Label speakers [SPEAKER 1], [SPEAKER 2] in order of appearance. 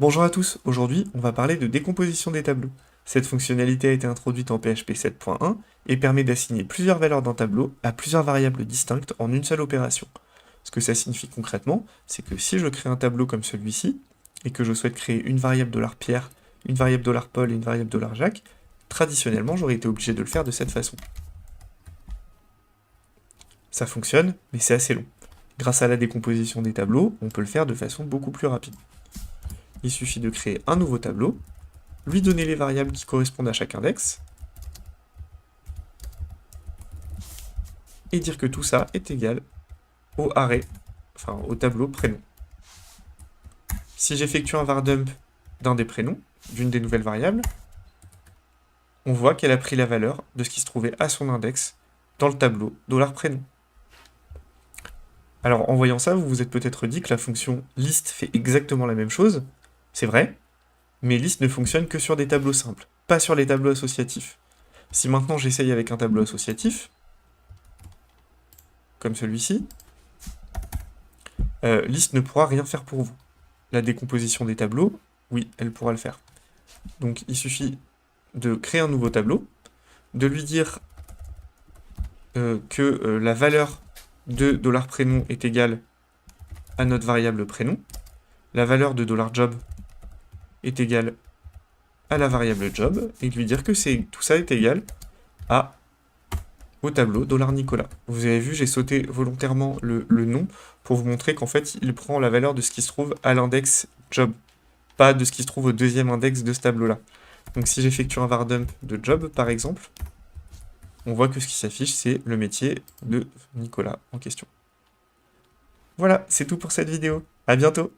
[SPEAKER 1] Bonjour à tous, aujourd'hui on va parler de décomposition des tableaux. Cette fonctionnalité a été introduite en PHP 7.1 et permet d'assigner plusieurs valeurs d'un tableau à plusieurs variables distinctes en une seule opération. Ce que ça signifie concrètement, c'est que si je crée un tableau comme celui-ci, et que je souhaite créer une variable $Pierre, une variable $Paul et une variable $Jacques, traditionnellement j'aurais été obligé de le faire de cette façon. Ça fonctionne, mais c'est assez long. Grâce à la décomposition des tableaux, on peut le faire de façon beaucoup plus rapide. Il suffit de créer un nouveau tableau, lui donner les variables qui correspondent à chaque index, et dire que tout ça est égal au array, enfin au tableau prénom. Si j'effectue un var_dump d'un des prénoms, d'une des nouvelles variables, on voit qu'elle a pris la valeur de ce qui se trouvait à son index dans le tableau $prénom. Alors en voyant ça, vous vous êtes peut-être dit que la fonction list fait exactement la même chose, c'est vrai, mais list ne fonctionne que sur des tableaux simples, pas sur les tableaux associatifs. Si maintenant j'essaye avec un tableau associatif, comme celui-ci, list ne pourra rien faire pour vous. La décomposition des tableaux, oui, elle pourra le faire. Donc il suffit de créer un nouveau tableau, de lui dire que la valeur de $prénom est égale à notre variable prénom, la valeur de $job est égale à la variable job, et de lui dire que tout ça est égal au tableau $Nicolas. Vous avez vu, j'ai sauté volontairement le nom pour vous montrer qu'en fait, il prend la valeur de ce qui se trouve à l'index job, pas de ce qui se trouve au deuxième index de ce tableau-là. Donc si j'effectue un var_dump de job, par exemple, on voit que ce qui s'affiche, c'est le métier de Nicolas en question. Voilà, c'est tout pour cette vidéo. À bientôt!